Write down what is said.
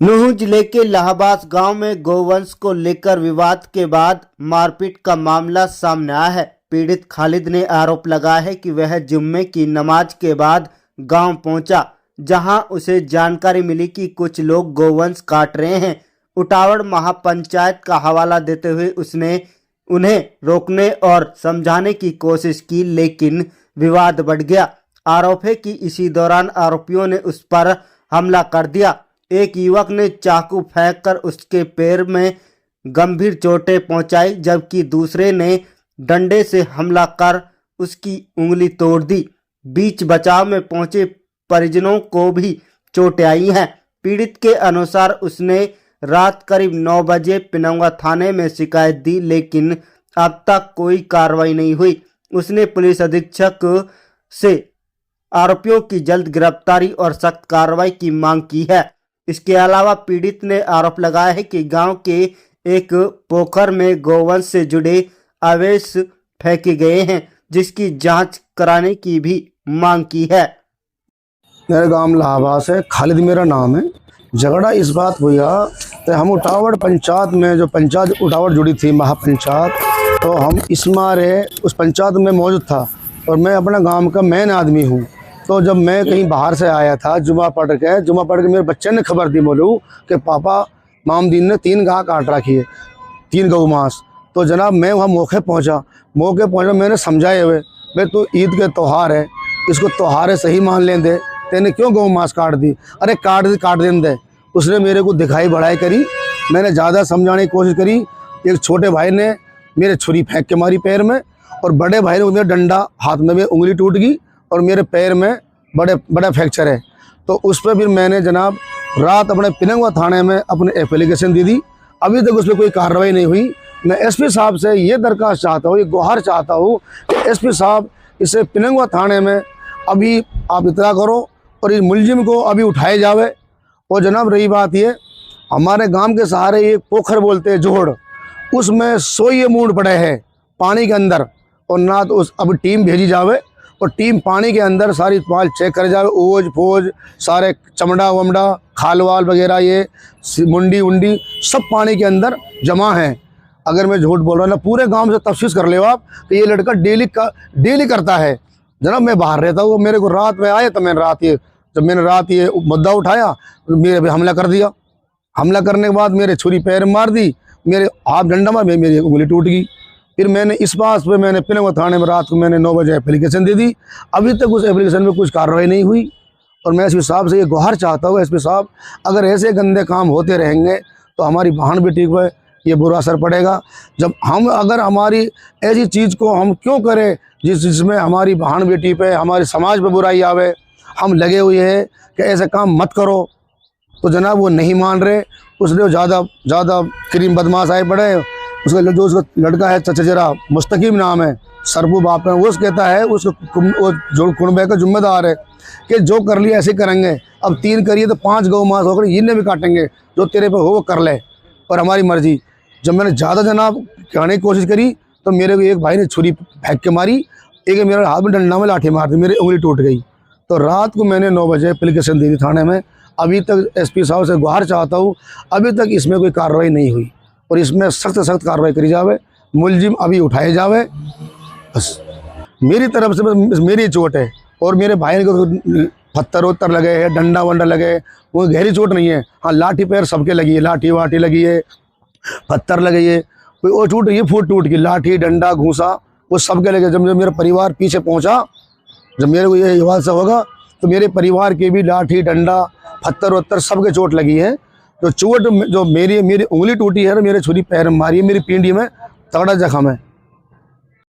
नूंह जिले के इलाहाबाद गांव में गौवंश को लेकर विवाद के बाद मारपीट का मामला सामने आया है। पीड़ित खालिद ने आरोप लगाया है कि वह जुम्मे की नमाज के बाद गांव पहुंचा, जहां उसे जानकारी मिली कि कुछ लोग गौवंश काट रहे हैं। उटावड़ महापंचायत का हवाला देते हुए उसने उन्हें रोकने और समझाने की कोशिश की, लेकिन विवाद बढ़ गया। आरोप है कि इसी दौरान आरोपियों ने उस पर हमला कर दिया। एक युवक ने चाकू फेंककर उसके पैर में गंभीर चोटें पहुंचाई, जबकि दूसरे ने डंडे से हमला कर उसकी उंगली तोड़ दी। बीच बचाव में पहुंचे परिजनों को भी चोटें आई हैं। पीड़ित के अनुसार उसने रात करीब 9 बजे पिनौगा थाने में शिकायत दी, लेकिन अब तक कोई कार्रवाई नहीं हुई। उसने पुलिस अधीक्षक से आरोपियों की जल्द गिरफ्तारी और सख्त कार्रवाई की मांग की है। इसके अलावा पीड़ित ने आरोप लगाया है कि गांव के एक पोखर में गौवंश से जुड़े अवशेष फेंके गए हैं, जिसकी जांच कराने की भी मांग की है। मेरे गांव इलाहाबाद है, खालिद मेरा नाम है। झगड़ा इस बात हुआ तो हम उटावड़ पंचायत में, जो पंचायत उटावड़ जुड़ी थी महापंचायत, तो हम इस मारे उस पंचायत में मौजूद था और मैं अपना गांव का मेन आदमी हूँ। तो जब मैं कहीं बाहर से आया था जुमा पढ़ के मेरे बच्चे ने खबर दी बोलूँ कि पापा मामदीन ने 3 गाय काट रखी है, 3 गौ मांस। तो जनाब मैं वहाँ मौके पहुँचा, मैंने समझाए हुए, भाई तू ईद के त्यौहार है, इसको त्यौहार है सही मान लें दे, तेने क्यों गौ मांस काट दी? अरे काट देने दे। उसने मेरे को दिखाई बढ़ाई करी, मैंने ज़्यादा समझाने की कोशिश करी। एक छोटे भाई ने मेरे छुरी फेंक के मारी पैर में, और बड़े भाई ने उन्हें डंडा, हाथ में भी उंगली टूट गई और मेरे पैर में बड़ा फ्रैक्चर है। तो उस पर फिर मैंने जनाब रात अपने पिनौगा थाने में अपनी एप्लीकेशन दी थी। अभी तक उस पर कोई कार्रवाई नहीं हुई। मैं एसपी साहब से ये दरख्वास्त चाहता हूँ, ये गुहार चाहता हूँ कि एसपी साहब इसे पिनौगा थाने में अभी आप इतला करो और इस मुलजिम को अभी उठाए जावे। और जनाब रही बात ये, हमारे गांव के सहारे एक पोखर बोलते हैं जोड़, उसमें 100 मूड पड़े हैं पानी के अंदर, और ना तो उस अभी टीम भेजी जावे और टीम पानी के अंदर सारी माल चेक कर जावे, ओज फोज सारे चमड़ा वमड़ा खाल वाल वगैरह ये मुंडी उंडी सब पानी के अंदर जमा है। अगर मैं झूठ बोल रहा हूँ ना, पूरे गांव से तफ्तीश कर ले आप कि ये लड़का डेली करता है। जनाब मैं बाहर रहता हूँ, मेरे को रात में आए तो मैंने रात ये मुद्दा उठाया, मेरे पे हमला कर दिया। हमला करने के बाद मेरे छुरी पैर मार दी, मेरे हाथ डंडा मार, मेरी उंगली टूट गई। फिर मैंने इस बात पे मैंने पिनौगा थाने में रात को मैंने 9 बजे एप्लीकेशन दे दी। अभी तक उस एप्लीकेशन में कुछ कार्रवाई नहीं हुई। और मैं एसपी साहब से ये गुहार चाहता हूँ, एसपी साहब अगर ऐसे गंदे काम होते रहेंगे तो हमारी बहन बेटी पर ये बुरा असर पड़ेगा। जब अगर हमारी ऐसी चीज़ को हम क्यों करें जिसमें हमारी बहन बेटी पे, हमारे समाज पे बुराई आवे। हम लगे हुए हैं कि ऐसे काम मत करो, तो जनाब वो नहीं मान रहे। उसने ज़्यादा करीम बदमाश आए पड़े। उसका जो उसका लड़का है चचेरा मुस्तकीम नाम है, सरबू बाप है, वो कहता है उसको वो जो कुनबे का जिम्मेदार है कि जो कर लिया ऐसे करेंगे। अब 3 करिए तो 5 गौ मांस होकर इन्हें भी काटेंगे, जो तेरे पे हो वो कर ले, और हमारी मर्जी। जब मैंने ज़्यादा जनाब कहने की कोशिश करी तो मेरे को एक भाई ने छुरी फेंक के मारी, एक मेरे हाथ में डंडा में लाठी मार दी, मेरी उंगली टूट गई। तो रात को मैंने 9 बजे एप्लीकेशन दी थी थाने में। अभी तक एसपी साहब से गुहार चाहता हूँ, अभी तक इसमें कोई कार्रवाई नहीं हुई और इसमें सख्त कार्रवाई करी जावे, मुलजिम अभी उठाए जावे। बस मेरी तरफ से बस मेरी चोट है, और मेरे भाई को पत्थर लगे हैं, डंडा वंडा लगे, वो गहरी चोट नहीं है। हाँ लाठी पैर सबके लगी है, लाठी वाठी लगी है, पत्थर लगी है, कोई और टूट ये फूट टूट की, लाठी डंडा घूसा वो सबके लगे। जब मेरा परिवार पीछे पहुँचा, जब मेरे को ये हादसा होगा तो मेरे परिवार के भी लाठी डंडा पत्थर वत्थर सबके चोट लगी है। तो चोट जो मेरी उंगली टूटी है, मेरे छुरी पैर में मारी है, मेरी पींडी में तगड़ा जख्म है।